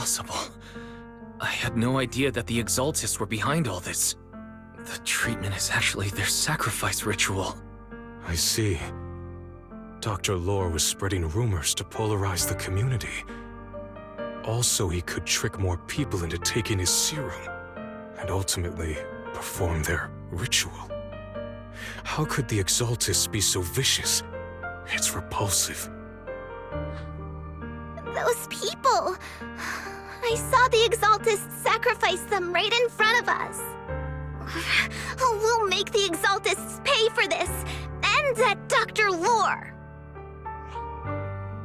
impossible. I had no idea that the Exaltists were behind all this. The treatment is actually their sacrifice ritual. I see. Dr. Lore was spreading rumors to polarize the community. Also, he could trick more people into taking his serum, and ultimately perform their ritual. How could the Exaltists be so vicious? It's repulsive. Those people! I saw the Exaltists sacrifice them right in front of us. We'll make the Exaltists pay for this, and that Dr. Lore!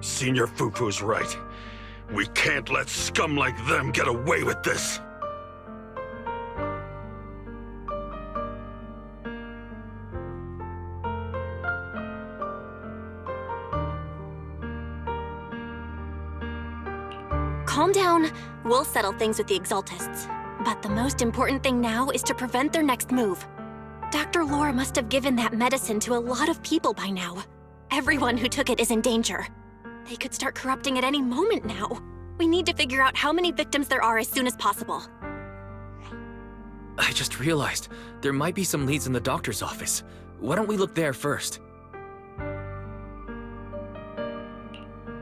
Senior Fufu's right. We can't let scum like them get away with this. Calm down. We'll settle things with the Exaltists. But the most important thing now is to prevent their next move. Dr. Lore must have given that medicine to a lot of people by now. Everyone who took it is in danger. They could start corrupting at any moment now. We need to figure out how many victims there are as soon as possible. I just realized there might be some leads in the doctor's office. Why don't we look there first?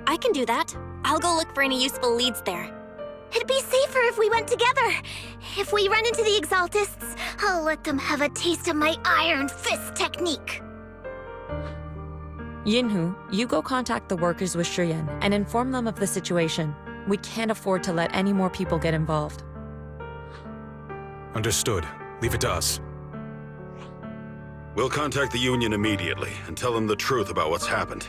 I can do that. I'll go look for any useful leads there. It'd be safer if we went together. If we run into the Exaltists, I'll let them have a taste of my iron fist technique. Yinhu, you go contact the workers with Shiyan and inform them of the situation. We can't afford to let any more people get involved. Understood. Leave it to us. We'll contact the Union immediately and tell them the truth about what's happened.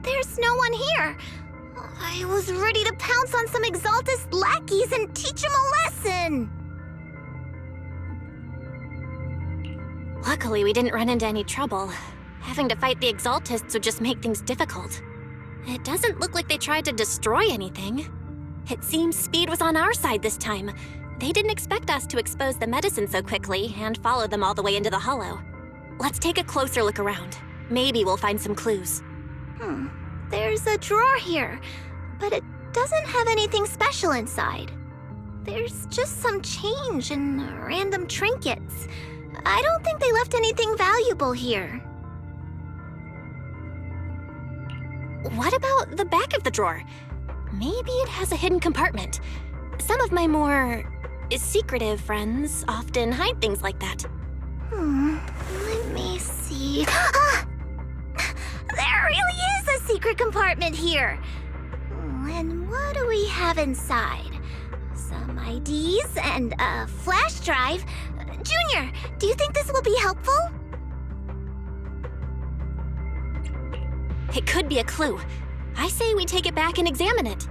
There's no one here. I was ready to pounce on some Exaltist lackeys and teach them a lesson. Luckily, we didn't run into any trouble. Having to fight the Exaltists would just make things difficult. It doesn't look like they tried to destroy anything. It seems speed was on our side this time. They didn't expect us to expose the medicine so quickly and follow them all the way into the hollow. Let's take a closer look around. Maybe we'll find some clues. There's a drawer here, but it doesn't have anything special inside. There's just some change and random trinkets. I don't think they left anything valuable here. What about the back of the drawer? Maybe it has a hidden compartment. Some of my more secretive friends often hide things like that. Let me see. Ah! There really is a secret compartment here. And what do we have inside? Some IDs and a flash drive. Junior, do you think this will be helpful? It could be a clue. I say we take it back and examine it.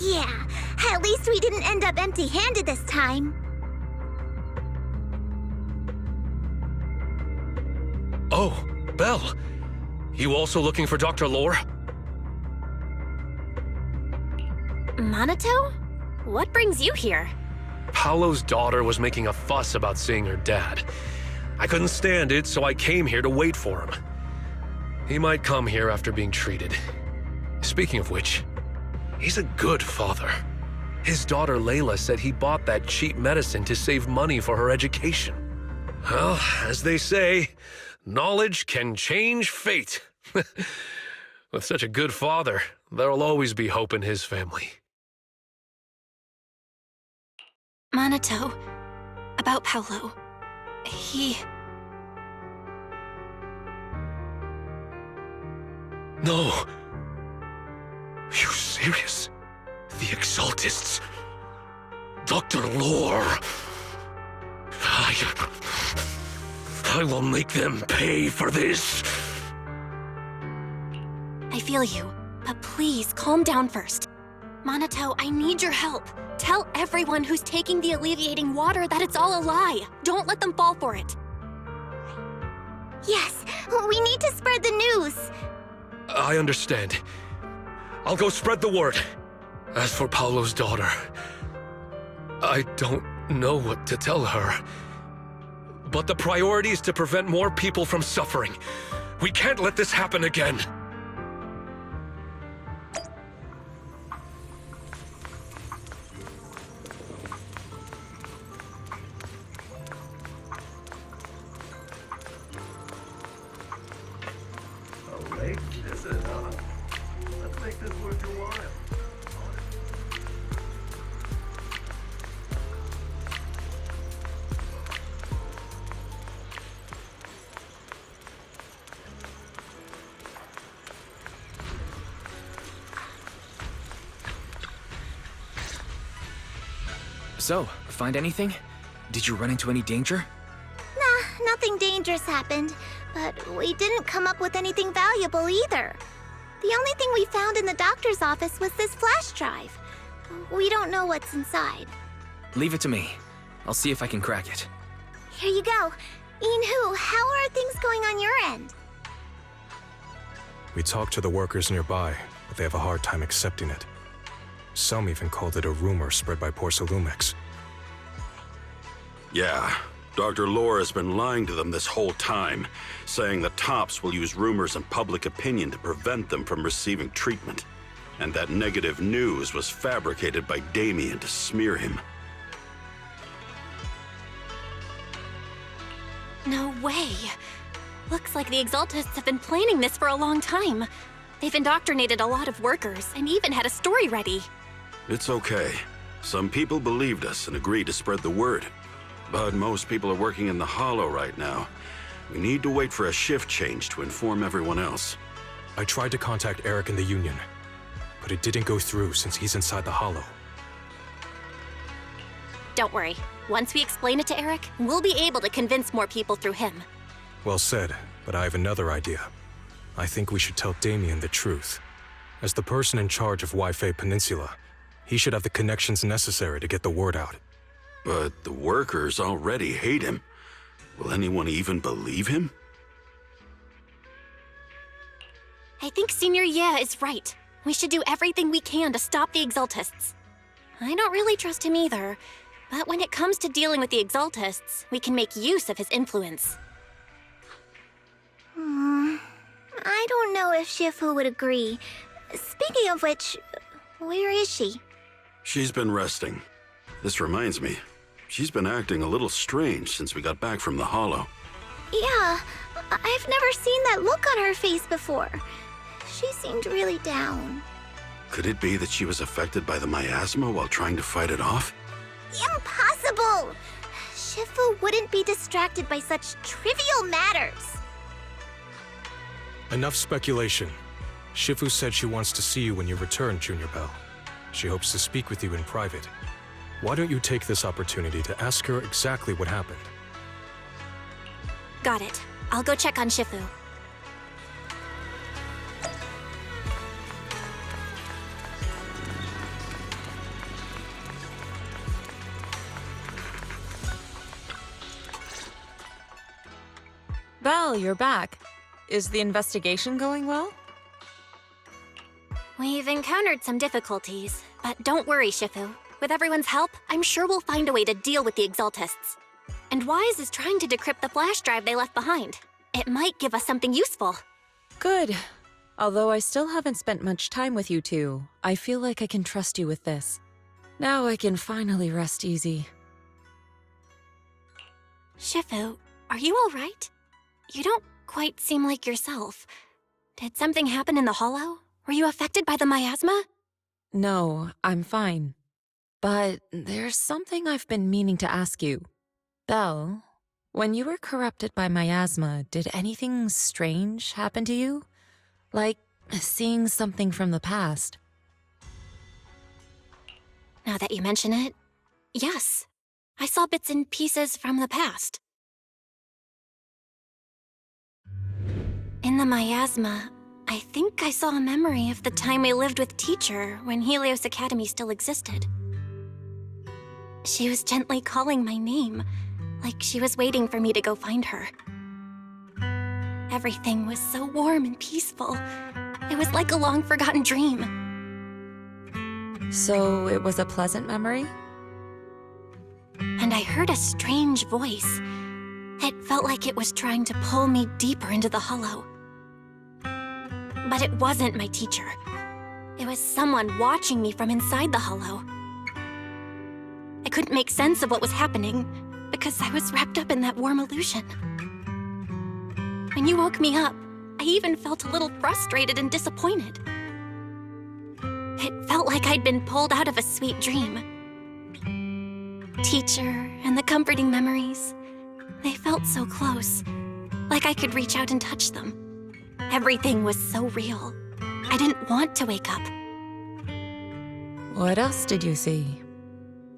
Yeah, at least we didn't end up empty-handed this time. Oh, Belle. You also looking for Dr. Lore? Minato? What brings you here? Paolo's daughter was making a fuss about seeing her dad. I couldn't stand it, so I came here to wait for him. He might come here after being treated. Speaking of which, he's a good father. His daughter Layla said he bought that cheap medicine to save money for her education. Well, as they say, knowledge can change fate. With such a good father, there'll always be hope in his family. Minato, about Paolo. He... No. Are you serious? The Exaltists. Dr. Lore. I will make them pay for this. I feel you, but please calm down first. Minato, I need your help. Tell everyone who's taking the alleviating water that it's all a lie. Don't let them fall for it. Yes, we need to spread the news. I understand. I'll go spread the word. As for Paolo's daughter, I don't know what to tell her. But the priority is to prevent more people from suffering. We can't let this happen again. So, find anything? Did you run into any danger? Nah, nothing dangerous happened, but we didn't come up with anything valuable either. The only thing we found in the doctor's office was this flash drive. We don't know what's inside. Leave it to me. I'll see if I can crack it. Here you go. Inhu, how are things going on your end? We talked to the workers nearby, but they have a hard time accepting it. Some even called it a rumor spread by Porcelumex. Yeah, Dr. Lore has been lying to them this whole time, saying the Tops will use rumors and public opinion to prevent them from receiving treatment. And that negative news was fabricated by Damien to smear him. No way. Looks like the Exaltists have been planning this for a long time. They've indoctrinated a lot of workers and even had a story ready. It's okay. Some people believed us and agreed to spread the word. But most people are working in the Hollow right now. We need to wait for a shift change to inform everyone else. I tried to contact Eric in the Union, but it didn't go through since he's inside the Hollow. Don't worry. Once we explain it to Eric, we'll be able to convince more people through him. Well said, but I have another idea. I think we should tell Damien the truth. As the person in charge of Waifei Peninsula, he should have the connections necessary to get the word out. But the workers already hate him. Will anyone even believe him? I think Senior Ye is right. We should do everything we can to stop the Exaltists. I don't really trust him either, but when it comes to dealing with the Exaltists, we can make use of his influence. I don't know if Shifu would agree. Speaking of which, where is she? She's been resting. This reminds me, she's been acting a little strange since we got back from the Hollow. Yeah, I've never seen that look on her face before. She seemed really down. Could it be that she was affected by the miasma while trying to fight it off? Impossible! Shifu wouldn't be distracted by such trivial matters. Enough speculation. Shifu said she wants to see you when you return, Junior Bell. She hopes to speak with you in private. Why don't you take this opportunity to ask her exactly what happened? Got it. I'll go check on Shifu. Belle, you're back. Is the investigation going well? We've encountered some difficulties, but don't worry, Shifu. With everyone's help, I'm sure we'll find a way to deal with the Exaltists. And Wise is trying to decrypt the flash drive they left behind. It might give us something useful. Good. Although I still haven't spent much time with you two, I feel like I can trust you with this. Now I can finally rest easy. Shifu, are you all right? You don't quite seem like yourself. Did something happen in the Hollow? Were you affected by the miasma? No, I'm fine. But there's something I've been meaning to ask you. Belle, when you were corrupted by miasma, did anything strange happen to you? Like seeing something from the past? Now that you mention it, yes. I saw bits and pieces from the past. In the miasma, I think I saw a memory of the time we lived with Teacher when Helios Academy still existed. She was gently calling my name, like she was waiting for me to go find her. Everything was so warm and peaceful. It was like a long-forgotten dream. So it was a pleasant memory? And I heard a strange voice. It felt like it was trying to pull me deeper into the hollow. But it wasn't my teacher. It was someone watching me from inside the hollow. I couldn't make sense of what was happening because I was wrapped up in that warm illusion. When you woke me up, I even felt a little frustrated and disappointed. It felt like I'd been pulled out of a sweet dream. Teacher and the comforting memories, they felt so close, like I could reach out and touch them. Everything was so real. I didn't want to wake up. What else did you see?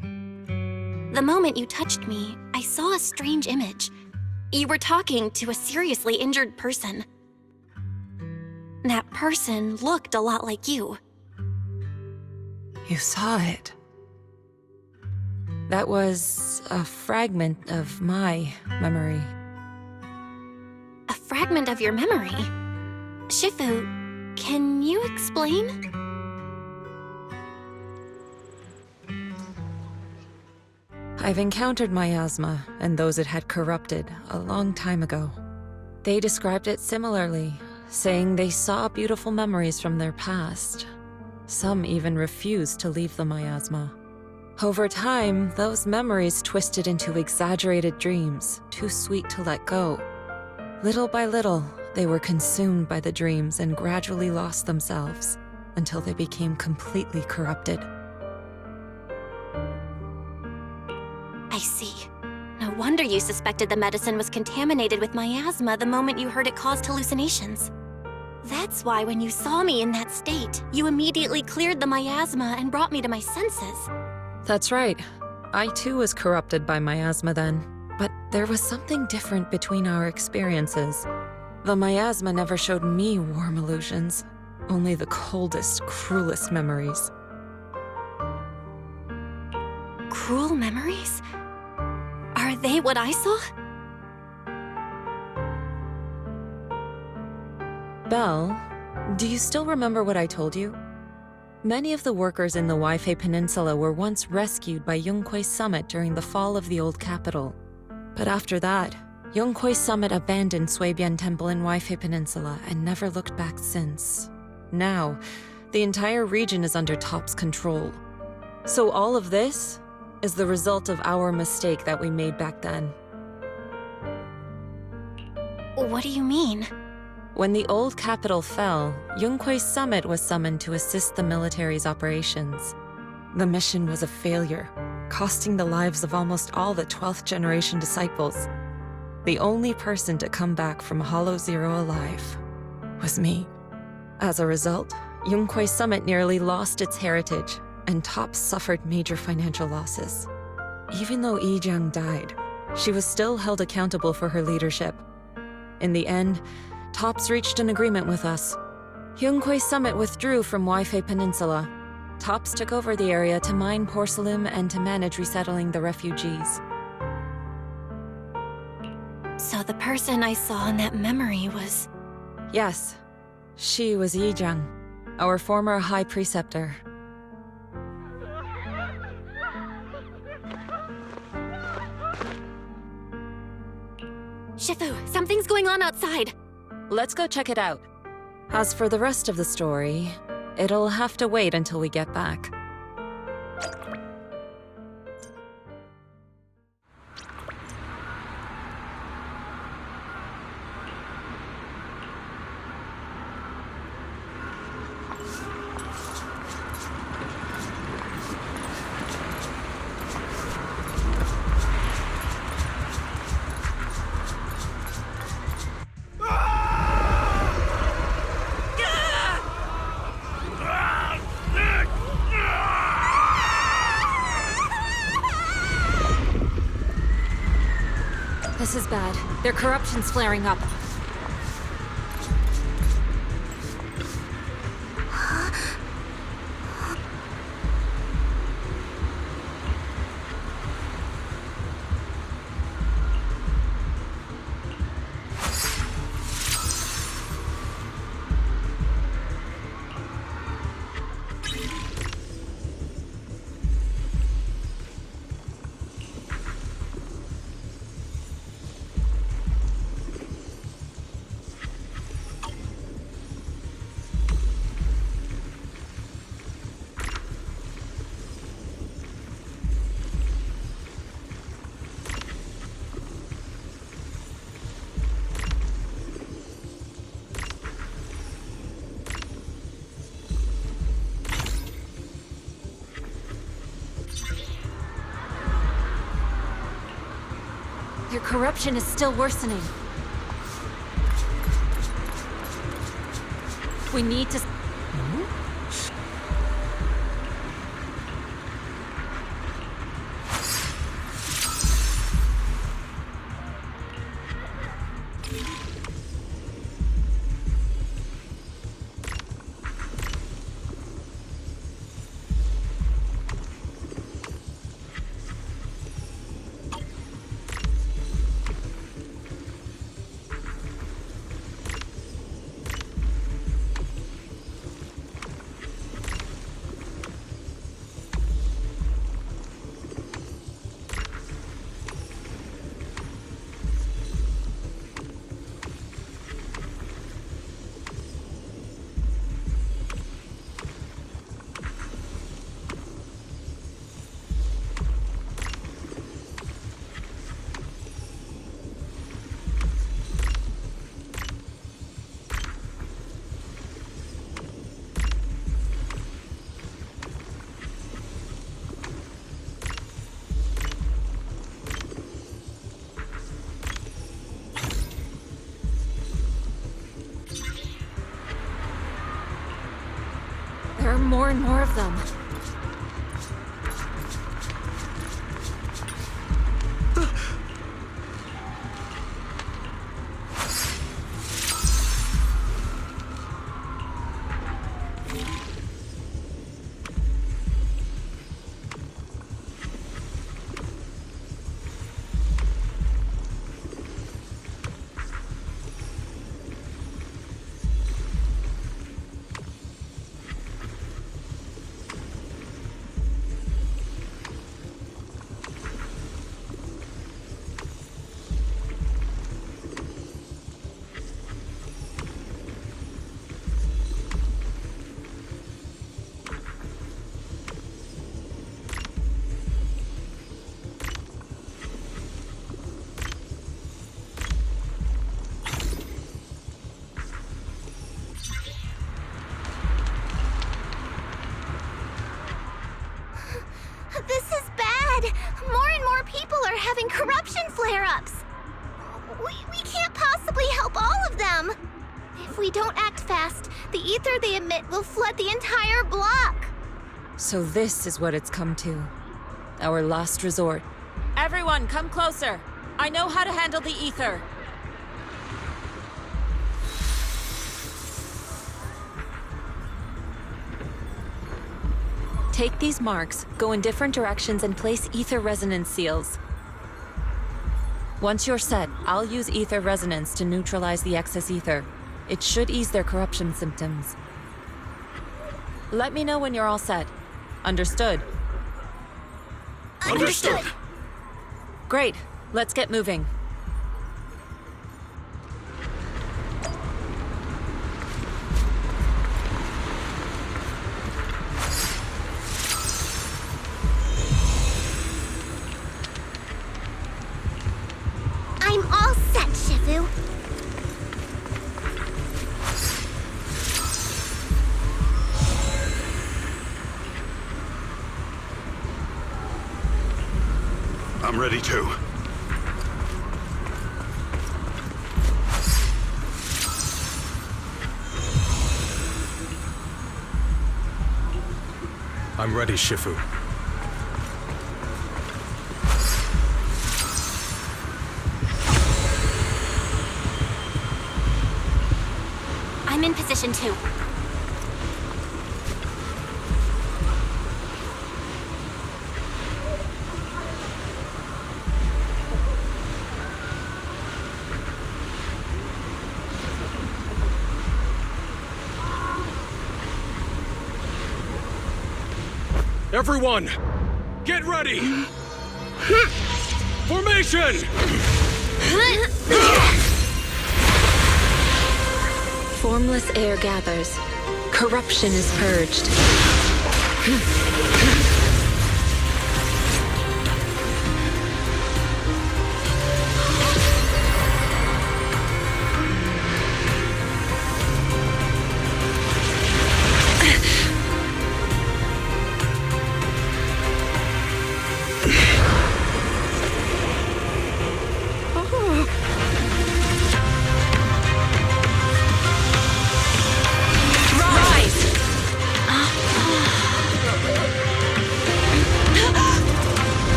The moment you touched me, I saw a strange image. You were talking to a seriously injured person. That person looked a lot like you. You saw it. That was a fragment of my memory. A fragment of your memory? Shifu, can you explain? I've encountered miasma and those it had corrupted a long time ago. They described it similarly, saying they saw beautiful memories from their past. Some even refused to leave the miasma. Over time, those memories twisted into exaggerated dreams, too sweet to let go. Little by little, they were consumed by the dreams and gradually lost themselves, until they became completely corrupted. I see. No wonder you suspected the medicine was contaminated with miasma the moment you heard it caused hallucinations. That's why when you saw me in that state, you immediately cleared the miasma and brought me to my senses. That's right. I too was corrupted by miasma then, but there was something different between our experiences. The miasma never showed me warm illusions, only the coldest, cruelest memories. Cruel memories? Are they what I saw? Belle, do you still remember what I told you? Many of the workers in the Waifei Peninsula were once rescued by Yonghui Summit during the fall of the old capital. But after that, Yonghui Summit abandoned Suibian Temple in Waifei Peninsula and never looked back since. Now, the entire region is under Top's control. So all of this is the result of our mistake that we made back then. What do you mean? When the old capital fell, Yonghui Summit was summoned to assist the military's operations. The mission was a failure, costing the lives of almost all the 12th generation disciples. The only person to come back from Hollow Zero alive was me. As a result, Yonghui Summit nearly lost its heritage, and Top suffered major financial losses. Even though Yijiang died, she was still held accountable for her leadership. In the end, Tops reached an agreement with us. Yonghui Summit withdrew from Waifei Peninsula. Tops took over the area to mine porcelain and to manage resettling the refugees. So the person I saw in that memory was... Yes, she was Yijiang, our former high preceptor. Shifu, something's going on outside. Let's go check it out. As for the rest of the story, it'll have to wait until we get back. This is bad. Their corruption's flaring up. Their corruption is still worsening. We need to... There are more and more of them. This is bad! More and more people are having corruption flare-ups! We can't possibly help all of them! If we don't act fast, the ether they emit will flood the entire block! So this is what it's come to. Our last resort. Everyone, come closer! I know how to handle the ether! Take these marks, go in different directions, and place ether resonance seals. Once you're set, I'll use ether resonance to neutralize the excess ether. It should ease their corruption symptoms. Let me know when you're all set. Understood? Understood! Great. Let's get moving. I'm all set, Shifu. I'm ready too. I'm ready, Shifu. I'm in position too. Everyone, get ready! Formation! Formless air gathers. Corruption is purged.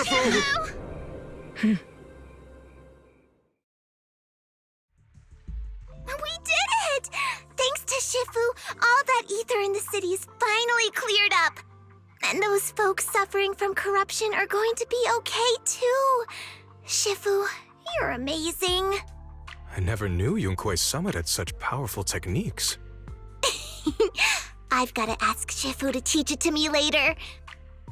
Shifu! We did it! Thanks to Shifu, all that ether in the city's finally cleared up. And those folks suffering from corruption are going to be okay too. Shifu, you're amazing. I never knew Yunkwei's summit had such powerful techniques. I've got to ask Shifu to teach it to me later.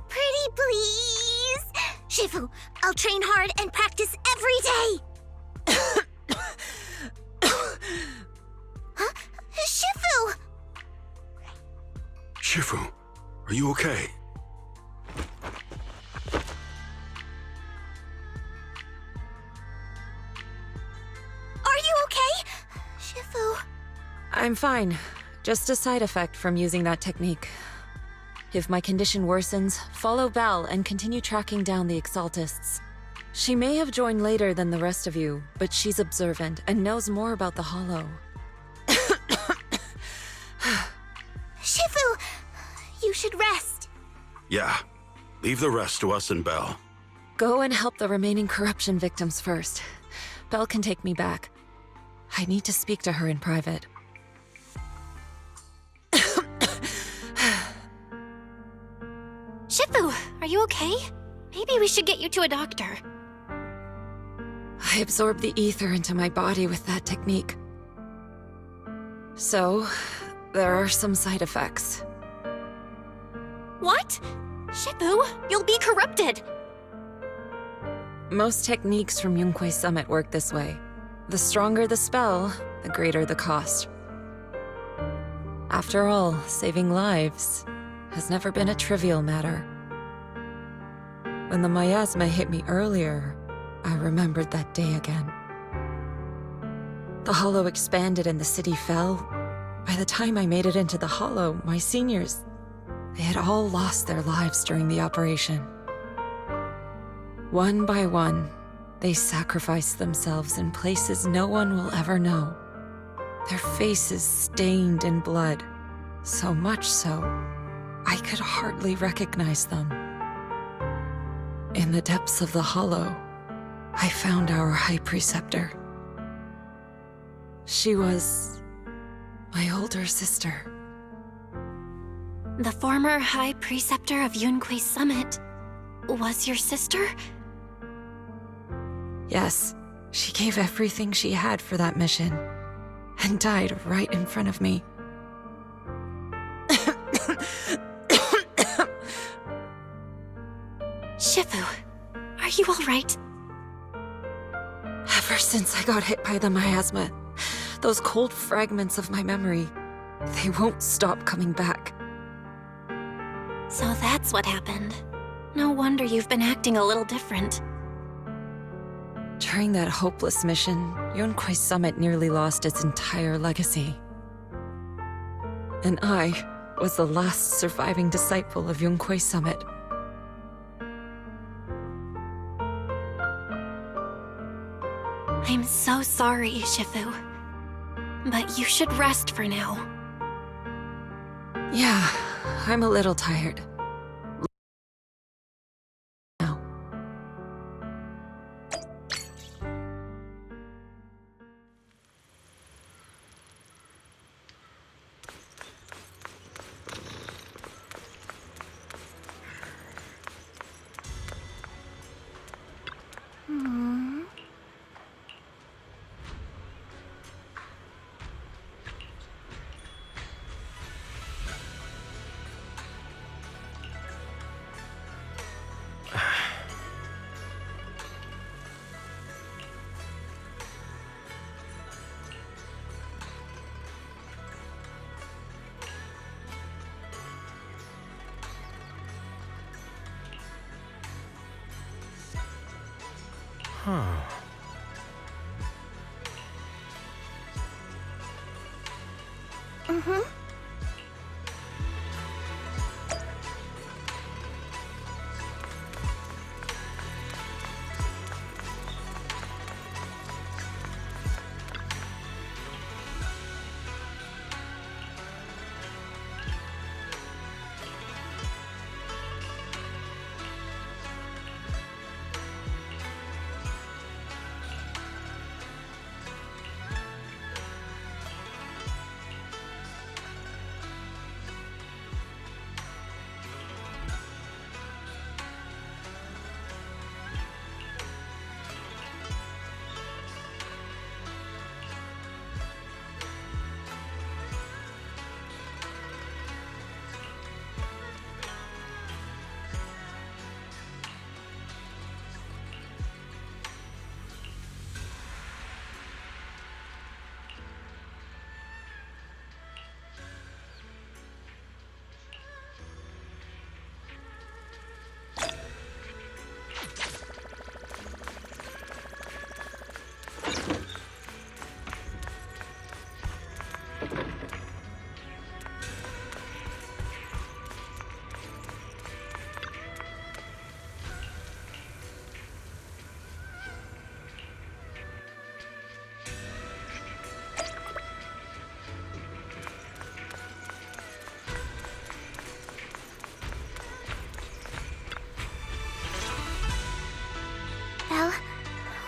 Pretty please. Shifu, I'll train hard and practice every day. Huh? Shifu! Shifu, are you okay? Are you okay? Shifu. I'm fine. Just a side effect from using that technique. If my condition worsens, follow Belle and continue tracking down the Exaltists. She may have joined later than the rest of you, but she's observant and knows more about the Hollow. Shifu, you should rest. Yeah. Leave the rest to us and Belle. Go and help the remaining corruption victims first. Belle can take me back. I need to speak to her in private. Shifu, are you okay? Maybe we should get you to a doctor. I absorbed the ether into my body with that technique. So, there are some side effects. What? Shifu, you'll be corrupted! Most techniques from Yunkwei's summit work this way. The stronger the spell, the greater the cost. After all, saving lives has never been a trivial matter. When the miasma hit me earlier, I remembered that day again. The Hollow expanded and the city fell. By the time I made it into the Hollow, my seniors, they had all lost their lives during the operation. One by one, they sacrificed themselves in places no one will ever know. Their faces stained in blood, so much so, I could hardly recognize them. In the depths of the Hollow, I found our High Preceptor. She was my older sister. The former High Preceptor of Yunkwei's summit was your sister? Yes, she gave everything she had for that mission, and died right in front of me. Shifu, are you all right? Ever since I got hit by the miasma, those cold fragments of my memory, they won't stop coming back. So that's what happened. No wonder you've been acting a little different. During that hopeless mission, Yunkwei's summit nearly lost its entire legacy. And I was the last surviving disciple of Yunkwei's summit. I'm so sorry, Shifu. But you should rest for now. Yeah, I'm a little tired. Now. Huh.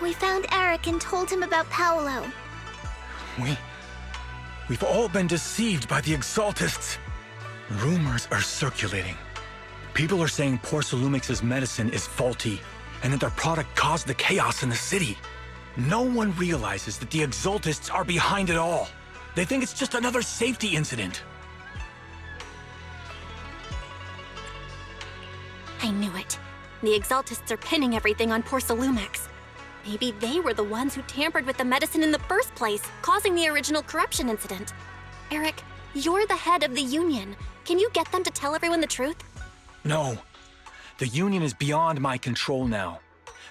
We found Eric and told him about Paolo. We've all been deceived by the Exaltists. Rumors are circulating. People are saying Porcelumix's medicine is faulty, and that their product caused the chaos in the city. No one realizes that the Exaltists are behind it all. They think it's just another safety incident. I knew it. The Exaltists are pinning everything on Porcelumix. Maybe they were the ones who tampered with the medicine in the first place, causing the original corruption incident. Eric, you're the head of the Union. Can you get them to tell everyone the truth? No. The Union is beyond my control now.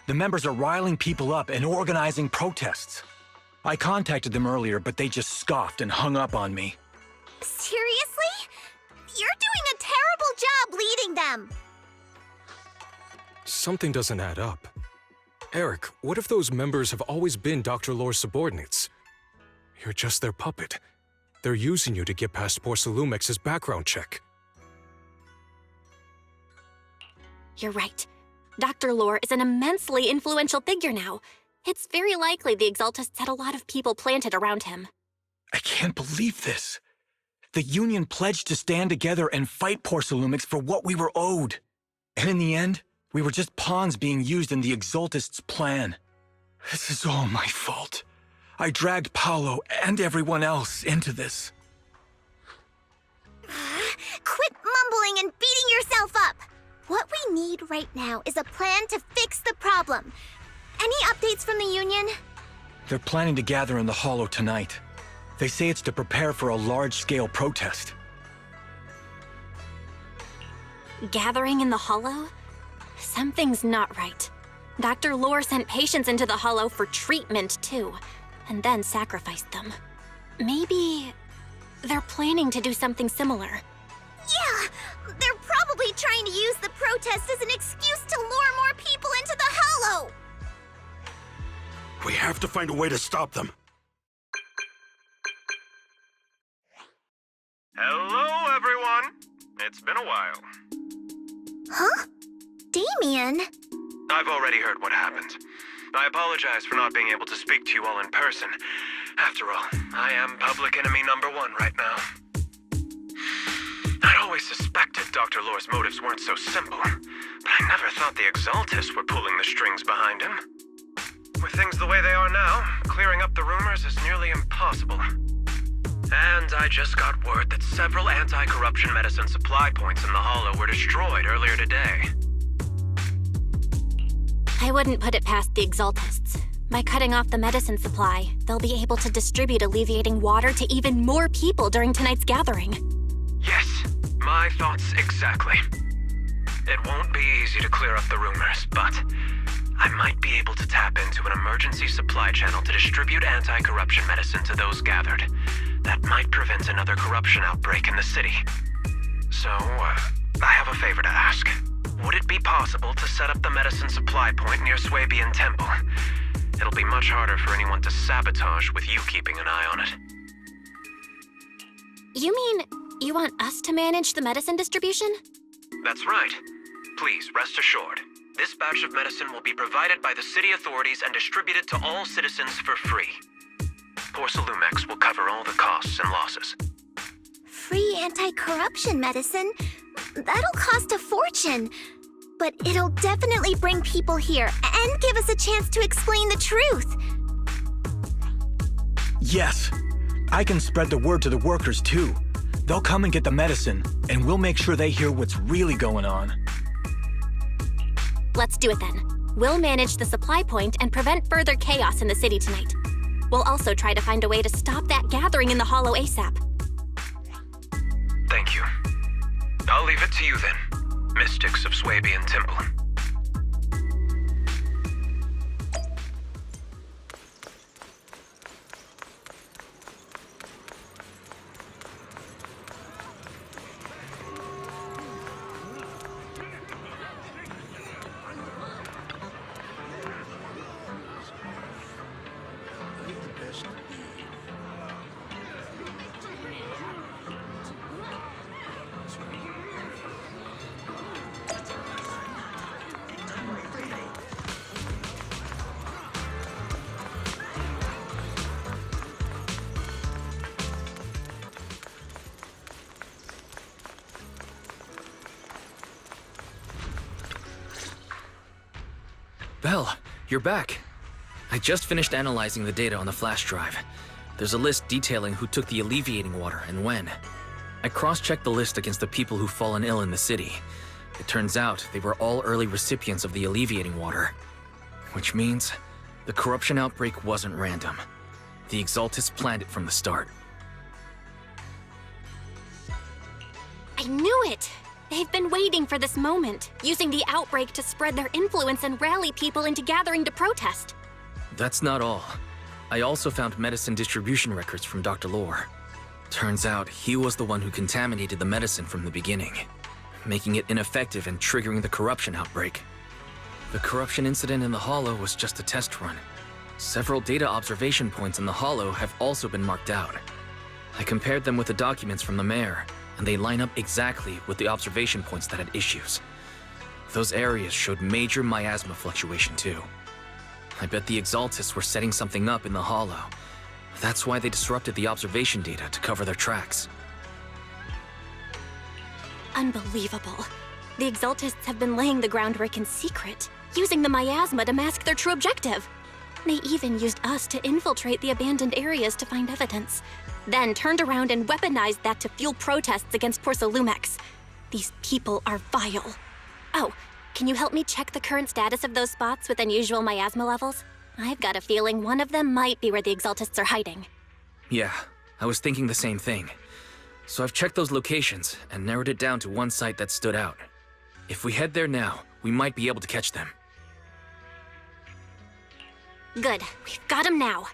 The members are riling people up and organizing protests. I contacted them earlier, but they just scoffed and hung up on me. Seriously? You're doing a terrible job leading them! Something doesn't add up. Eric, what if those members have always been Dr. Lore's subordinates? You're just their puppet. They're using you to get past Porcelumix's background check. You're right. Dr. Lore is an immensely influential figure now. It's very likely the Exaltists had a lot of people planted around him. I can't believe this. The Union pledged to stand together and fight Porcelumix for what we were owed. And in the end, we were just pawns being used in the Exaltists' plan. This is all my fault. I dragged Paolo and everyone else into this. Quit mumbling and beating yourself up! What we need right now is a plan to fix the problem. Any updates from the Union? They're planning to gather in the Hollow tonight. They say it's to prepare for a large-scale protest. Gathering in the Hollow? Something's not right. Dr. Lore sent patients into the Hollow for treatment, too, and then sacrificed them. Maybe they're planning to do something similar. Yeah! They're probably trying to use the protest as an excuse to lure more people into the Hollow! We have to find a way to stop them. Hello, everyone. It's been a while. Huh? Damien? I've already heard what happened. I apologize for not being able to speak to you all in person. After all, I am public enemy #1 right now. I'd always suspected Dr. Lore's motives weren't so simple, but I never thought the Exaltists were pulling the strings behind him. With things the way they are now, clearing up the rumors is nearly impossible. And I just got word that several anti-corruption medicine supply points in the Hollow were destroyed earlier today. I wouldn't put it past the Exaltists. By cutting off the medicine supply, they'll be able to distribute alleviating water to even more people during tonight's gathering. Yes, my thoughts exactly. It won't be easy to clear up the rumors, but I might be able to tap into an emergency supply channel to distribute anti-corruption medicine to those gathered. That might prevent another corruption outbreak in the city. So, I have a favor to ask. Would it be possible to set up the medicine supply point near Swabian Temple? It'll be much harder for anyone to sabotage with you keeping an eye on it. You mean you want us to manage the medicine distribution? That's right. Please, rest assured. This batch of medicine will be provided by the city authorities and distributed to all citizens for free. Porcelumix will cover all the costs and losses. Free anti-corruption medicine? That'll cost a fortune. But it'll definitely bring people here and give us a chance to explain the truth. Yes. I can spread the word to the workers, too. They'll come and get the medicine, and we'll make sure they hear what's really going on. Let's do it then. We'll manage the supply point and prevent further chaos in the city tonight. We'll also try to find a way to stop that gathering in the Hollow ASAP. Thank you. I'll leave it to you then, Mystics of Swabian Temple. Belle, you're back. I just finished analyzing the data on the flash drive. There's a list detailing who took the alleviating water and when. I cross-checked the list against the people who've fallen ill in the city. It turns out they were all early recipients of the alleviating water. Which means the corruption outbreak wasn't random. The Exaltists planned it from the start. I knew it! They've been waiting for this moment, using the outbreak to spread their influence and rally people into gathering to protest. That's not all. I also found medicine distribution records from Dr. Lore. Turns out he was the one who contaminated the medicine from the beginning, making it ineffective and triggering the corruption outbreak. The corruption incident in the Hollow was just a test run. Several data observation points in the Hollow have also been marked out. I compared them with the documents from the mayor, and they line up exactly with the observation points that had issues. Those areas showed major miasma fluctuation too. I bet the Exaltists were setting something up in the Hollow. That's why they disrupted the observation data to cover their tracks. Unbelievable. The Exaltists have been laying the groundwork in secret, using the miasma to mask their true objective. They even used us to infiltrate the abandoned areas to find evidence, then turned around and weaponized that to fuel protests against Porcelumex. These people are vile. Oh, can you help me check the current status of those spots with unusual miasma levels? I've got a feeling one of them might be where the Exaltists are hiding. Yeah, I was thinking the same thing. So I've checked those locations and narrowed it down to one site that stood out. If we head there now, we might be able to catch them. Good, we've got them now.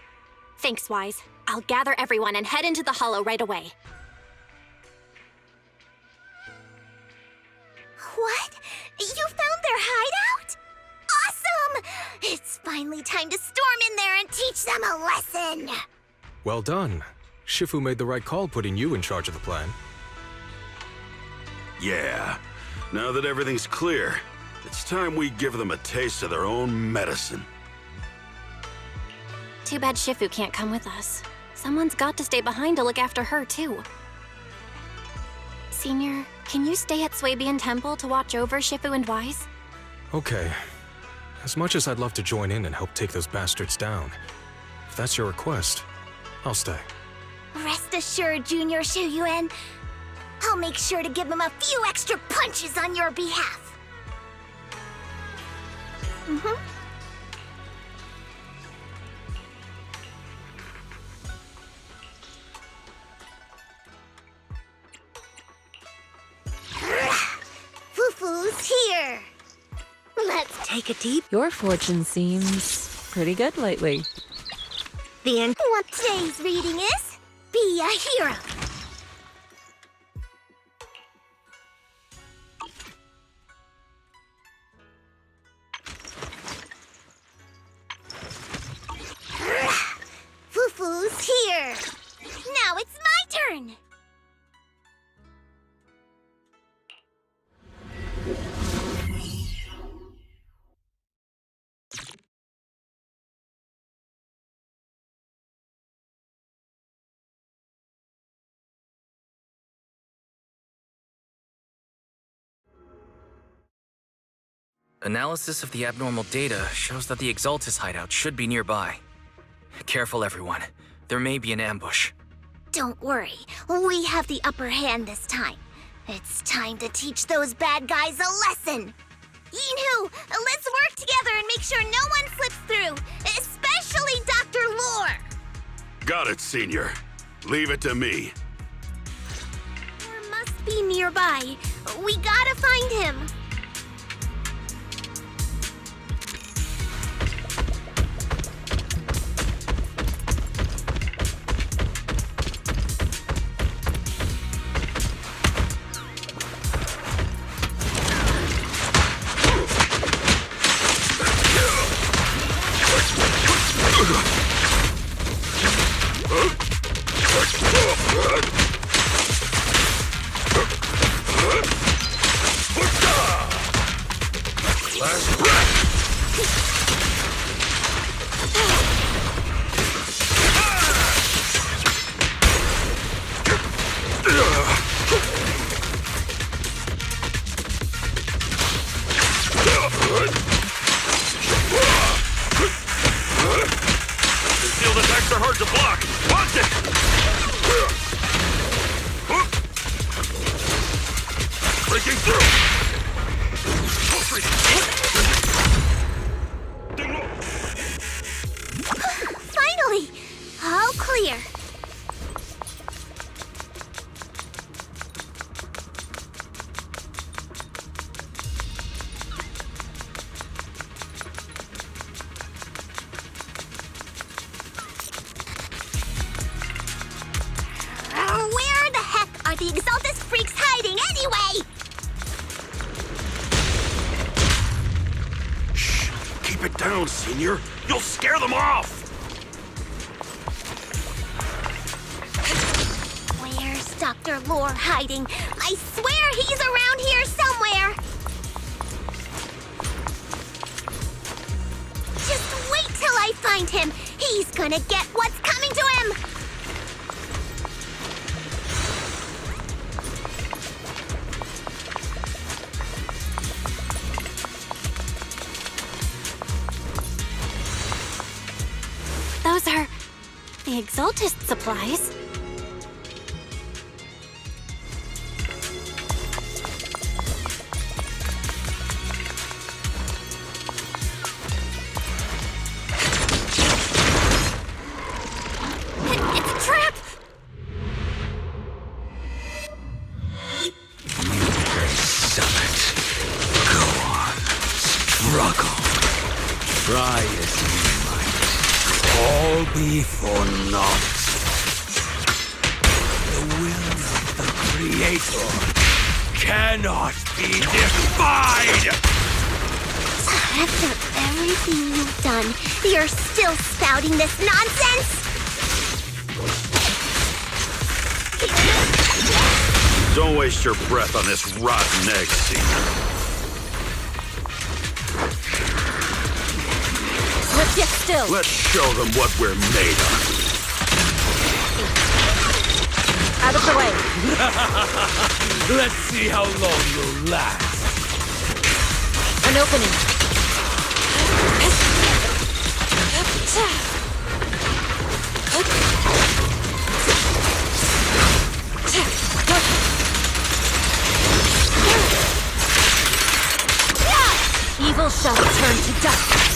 Thanks, Wise. I'll gather everyone and head into the Hollow right away. What? You found their hideout? Awesome! It's finally time to storm in there and teach them a lesson! Well done. Shifu made the right call putting you in charge of the plan. Yeah. Now that everything's clear, it's time we give them a taste of their own medicine. Too bad Shifu can't come with us. Someone's got to stay behind to look after her, too. Senior, can you stay at Swabian Temple to watch over Shifu and Wise? Okay. As much as I'd love to join in and help take those bastards down, if that's your request, I'll stay. Rest assured, Junior Shuyuan, I'll make sure to give them a few extra punches on your behalf. Fufu's here. Let's take a deep. Your fortune seems pretty good lately. What today's reading is, be a hero. Fufu's here. Now it's my turn. Analysis of the abnormal data shows that the Exaltis hideout should be nearby. Careful, everyone. There may be an ambush. Don't worry, we have the upper hand this time. It's time to teach those bad guys a lesson. Yinhu, let's work together and make sure no one slips through, especially Dr. Lore. Got it, Senior. Leave it to me. Lore must be nearby. We gotta find him. breaking through! Finally! All clear. Where the heck are the Exaltus freaks hiding anyway? Shh! Keep it down, Senior. You'll scare them off! Where's Dr. Lore hiding? I swear he's around here somewhere! Just wait till I find him! He's gonna get what's coming to him! Those are the Exaltist supplies. It's a trap! Summit. Go on. Struggle. Try as you might. All be for naught. The will of the Creator cannot be defied! After everything you've done, you're still spouting this nonsense? Don't waste your breath on this rotten egg, Senior. Sit still. Let's show them what we're made of. Out of the way. Let's see how long you'll last. An opening. Evil shall turn to dust.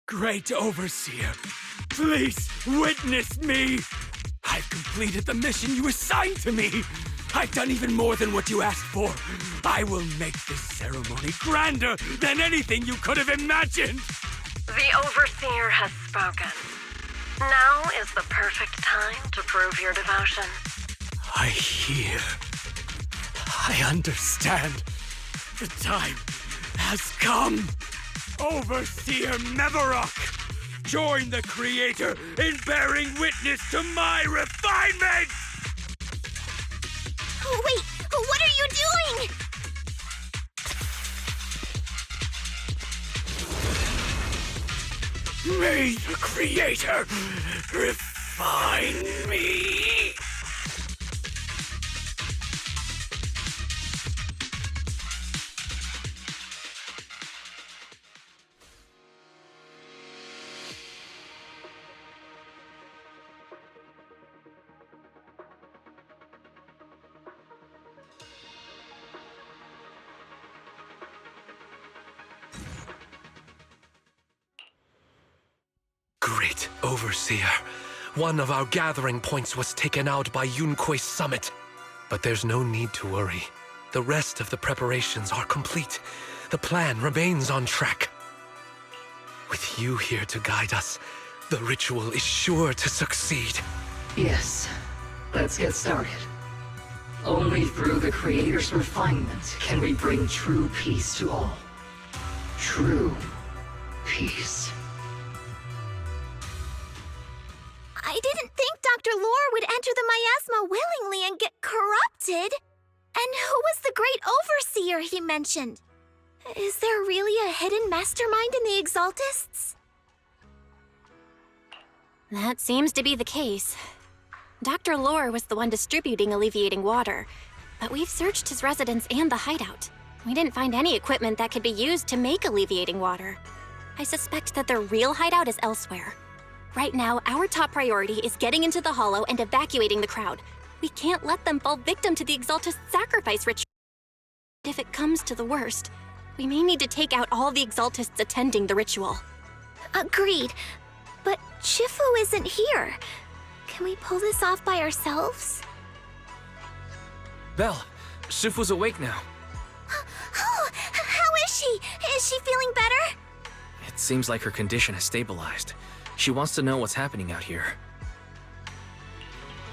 Great Overseer, please witness me! I've completed the mission you assigned to me! I've done even more than what you asked for! I will make this ceremony grander than anything you could have imagined! The Overseer has spoken. Now is the perfect time to prove your devotion. I hear. I understand. The time has come. Overseer Mevarok, join the Creator in bearing witness to my refinement! Wait, what are you doing? May the Creator refine me! Great Overseer. One of our gathering points was taken out by Yunque's summit. But there's no need to worry. The rest of the preparations are complete. The plan remains on track. With you here to guide us, the ritual is sure to succeed. Yes. Let's get started. Only through the Creator's refinement can we bring true peace to all. True peace. I didn't think Dr. Lore would enter the miasma willingly and get corrupted. And who was the great overseer he mentioned? Is there really a hidden mastermind in the Exaltists? That seems to be the case. Dr. Lore was the one distributing alleviating water, but we've searched his residence and the hideout. We didn't find any equipment that could be used to make alleviating water. I suspect that their real hideout is elsewhere. Right now, our top priority is getting into the Hollow and evacuating the crowd. We can't let them fall victim to the Exaltist sacrifice ritual. If it comes to the worst, we may need to take out all the Exaltists attending the ritual. Agreed. But Shifu isn't here. Can we pull this off by ourselves? Belle, Shifu's awake now. Oh, how is she? Is she feeling better? It seems like her condition has stabilized. She wants to know what's happening out here.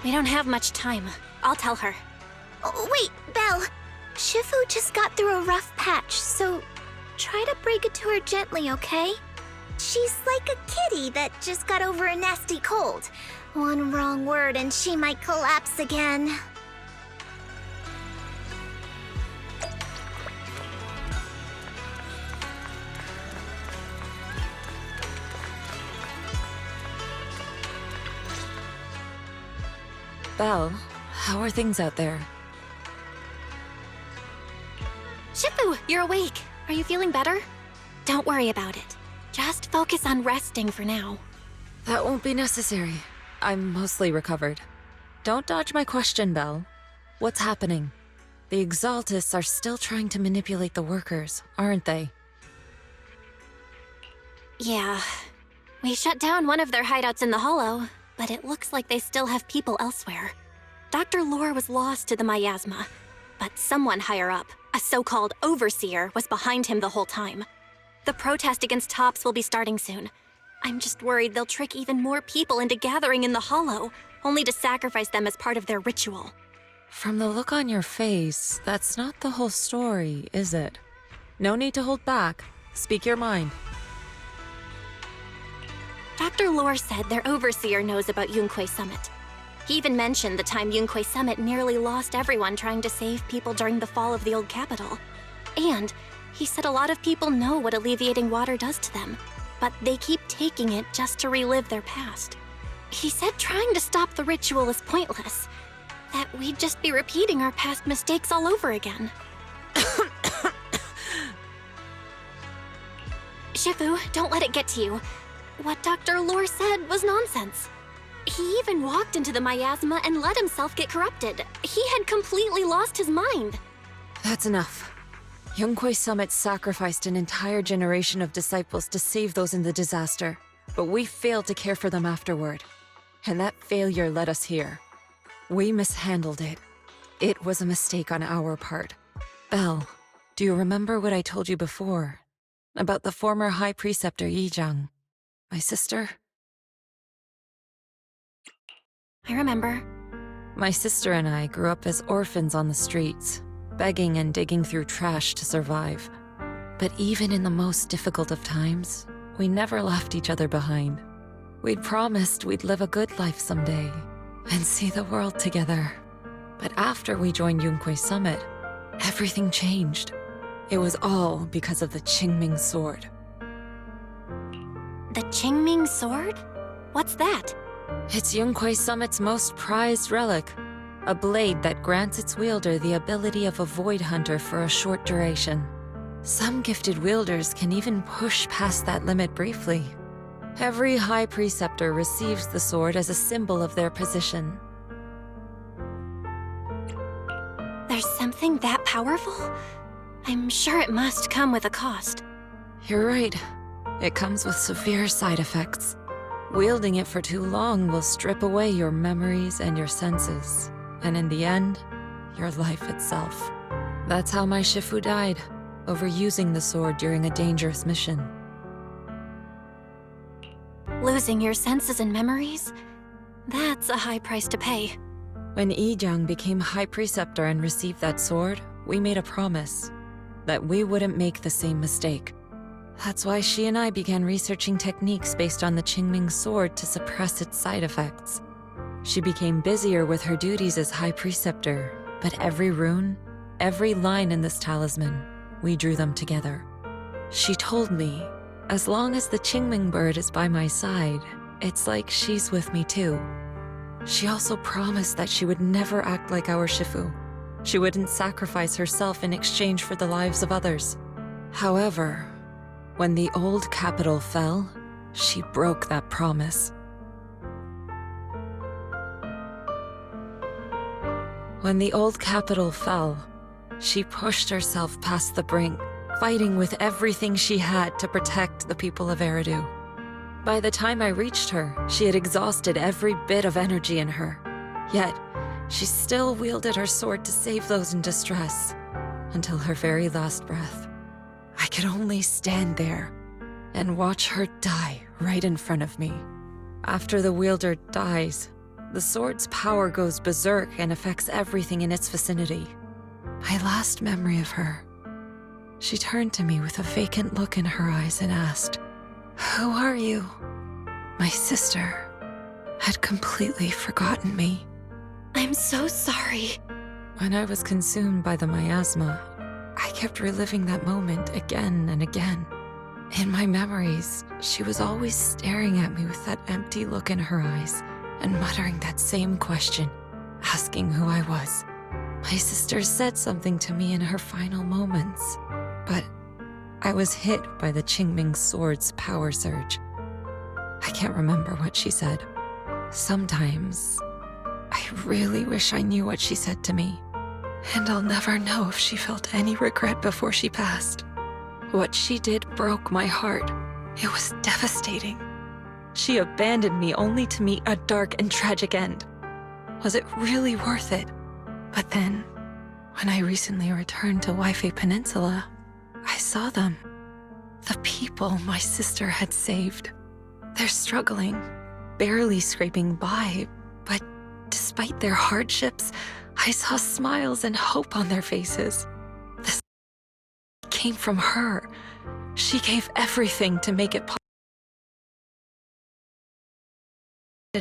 We don't have much time. I'll tell her. Oh, wait, Belle. Shifu just got through a rough patch, so try to break it to her gently, okay? She's like a kitty that just got over a nasty cold. One wrong word and she might collapse again. Belle, how are things out there? Shifu, you're awake. Are you feeling better? Don't worry about it. Just focus on resting for now. That won't be necessary. I'm mostly recovered. Don't dodge my question, Belle. What's happening? The Exaltists are still trying to manipulate the workers, aren't they? Yeah. We shut down one of their hideouts in the Hollow, but it looks like they still have people elsewhere. Dr. Lore was lost to the miasma, but someone higher up, a so-called overseer, was behind him the whole time. The protest against Tops will be starting soon. I'm just worried they'll trick even more people into gathering in the Hollow, only to sacrifice them as part of their ritual. From the look on your face, that's not the whole story, is it? No need to hold back. Speak your mind. Dr. Lore said their overseer knows about Yunque Summit. He even mentioned the time Yunque Summit nearly lost everyone trying to save people during the fall of the old capital. And he said a lot of people know what alleviating water does to them, but they keep taking it just to relive their past. He said trying to stop the ritual is pointless, that we'd just be repeating our past mistakes all over again. Shifu, don't let it get to you. What Dr. Lore said was nonsense. He even walked into the miasma and let himself get corrupted. He had completely lost his mind. That's enough. Yunque Summit sacrificed an entire generation of disciples to save those in the disaster, but we failed to care for them afterward. And that failure led us here. We mishandled it. It was a mistake on our part. Belle, do you remember what I told you before? About the former High Preceptor Yijang? My sister? I remember. My sister and I grew up as orphans on the streets, begging and digging through trash to survive. But even in the most difficult of times, we never left each other behind. We'd promised we'd live a good life someday and see the world together. But after we joined Yunque Summit, everything changed. It was all because of the Qingming Sword. The Qingming Sword? What's that? It's Yunque Summit's most prized relic, a blade that grants its wielder the ability of a void hunter for a short duration. Some gifted wielders can even push past that limit briefly. Every High Preceptor receives the sword as a symbol of their position. There's something that powerful? I'm sure it must come with a cost. You're right. It comes with severe side effects. Wielding it for too long will strip away your memories and your senses, and in the end, your life itself. That's how my Shifu died, overusing the sword during a dangerous mission. Losing your senses and memories? That's a high price to pay. When Yijang became High Preceptor and received that sword, we made a promise that we wouldn't make the same mistake. That's why she and I began researching techniques based on the Qingming Sword to suppress its side effects. She became busier with her duties as High Preceptor, but every rune, every line in this talisman, we drew them together. She told me, as long as the Qingming bird is by my side, it's like she's with me too. She also promised that she would never act like our Shifu, She wouldn't sacrifice herself in exchange for the lives of others. However, when the old capital fell, she broke that promise. When the old capital fell, she pushed herself past the brink, fighting with everything she had to protect the people of Eridu. By the time I reached her, she had exhausted every bit of energy in her. Yet, she still wielded her sword to save those in distress, until her very last breath. I could only stand there and watch her die right in front of me. After the wielder dies, the sword's power goes berserk and affects everything in its vicinity. My last memory of her, she turned to me with a vacant look in her eyes and asked, "Who are you?" My sister had completely forgotten me. I'm so sorry. When I was consumed by the miasma, I kept reliving that moment again and again. In my memories, she was always staring at me with that empty look in her eyes and muttering that same question, asking who I was. My sister said something to me in her final moments, but I was hit by the Qingming sword's power surge. I can't remember what she said. Sometimes, I really wish I knew what she said to me, and I'll never know if she felt any regret before she passed. What she did broke my heart. It was devastating. She abandoned me only to meet a dark and tragic end. Was it really worth it? But then, when I recently returned to Waifei Peninsula, I saw them. The people my sister had saved. They're struggling, barely scraping by, but despite their hardships, I saw smiles and hope on their faces. This came from her. She gave everything to make it possible.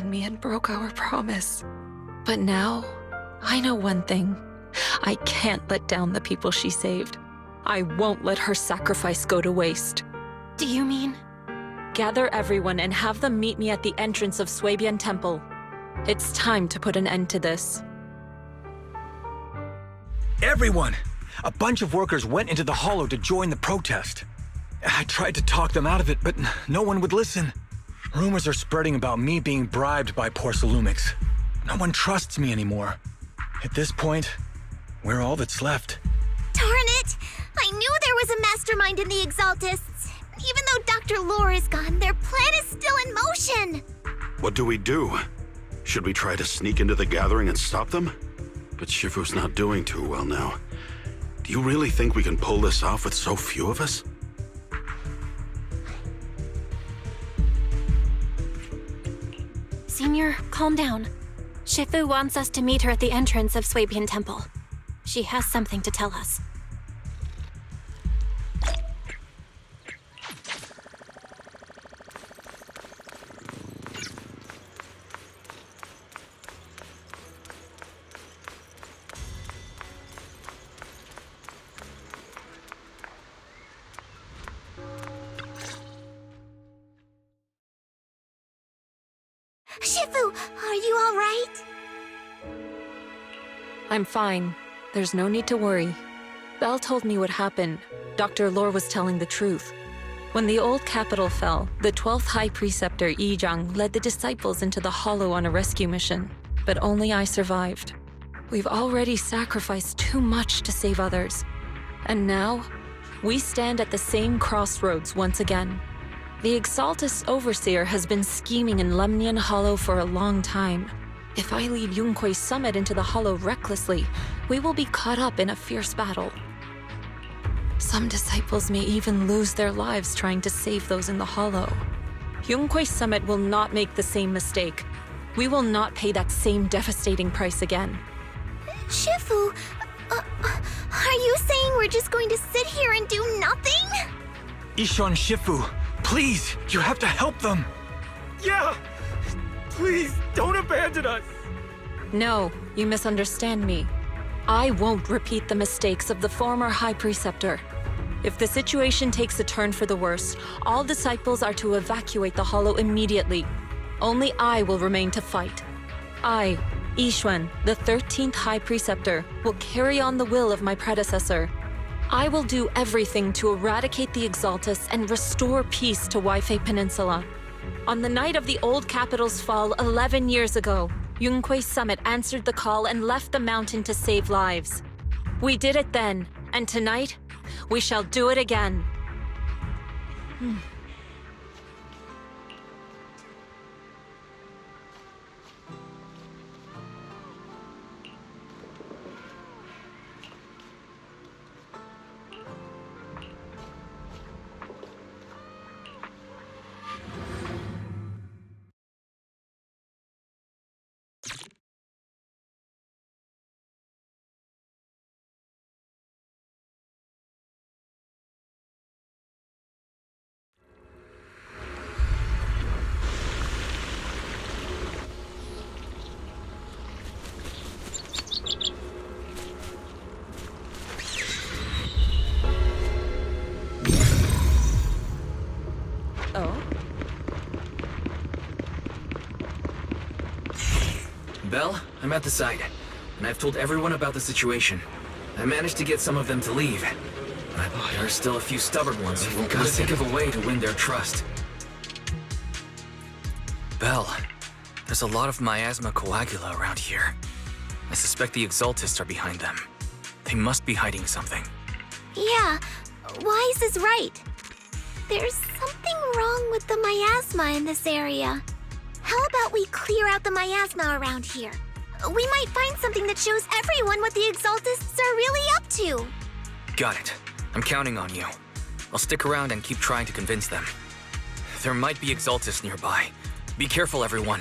Me and broke our promise. But now, I know one thing. I can't let down the people she saved. I won't let her sacrifice go to waste. Do you mean? Gather everyone and have them meet me at the entrance of Swabian Temple. It's time to put an end to this. Everyone! A bunch of workers went into the hollow to join the protest. I tried to talk them out of it, but no one would listen. Rumors are spreading about me being bribed by Porcelumix. No one trusts me anymore. At this point, we're all that's left. Darn it! I knew there was a mastermind in the Exaltists. Even though Dr. Lore is gone, their plan is still in motion. What do we do? Should we try to sneak into the gathering and stop them? But Shifu's not doing too well now. Do you really think we can pull this off with so few of us? Senior, calm down. Shifu wants us to meet her at the entrance of Swabian Temple. She has something to tell us. Shifu, are you all right? I'm fine. There's no need to worry. Belle told me what happened. Dr. Lore was telling the truth. When the old capital fell, the 12th High Preceptor Yi Zhang led the disciples into the hollow on a rescue mission, but only I survived. We've already sacrificed too much to save others. And now, we stand at the same crossroads once again. The Exaltus Overseer has been scheming in Lemnian Hollow for a long time. If I lead Yunque's summit into the Hollow recklessly, we will be caught up in a fierce battle. Some disciples may even lose their lives trying to save those in the Hollow. Yunque's summit will not make the same mistake. We will not pay that same devastating price again. Shifu, are you saying we're just going to sit here and do nothing? Ishan Shifu, please, you have to help them. Yeah! Please, don't abandon us! No, you misunderstand me. I won't repeat the mistakes of the former High Preceptor. If the situation takes a turn for the worse, all disciples are to evacuate the Hollow immediately. Only I will remain to fight. I Yixuan, the 13th High Preceptor, will carry on the will of my predecessor. I will do everything to eradicate the Exaltus and restore peace to Waifei Peninsula. On the night of the old capital's fall 11 years ago, Yunque's summit answered the call and left the mountain to save lives. We did it then, and tonight, we shall do it again. Belle, I'm at the site, and I've told everyone about the situation. I managed to get some of them to leave, but there are still a few stubborn ones who won't gotta think of a way to win their trust. Belle, there's a lot of miasma coagula around here. I suspect the Exaltists are behind them. They must be hiding something. Yeah, Wise is right. There's something wrong with the miasma in this area. How about we clear out the miasma around here? We might find something that shows everyone what the Exaltists are really up to. Got it. I'm counting on you. I'll stick around and keep trying to convince them. There might be Exaltists nearby. Be careful, everyone.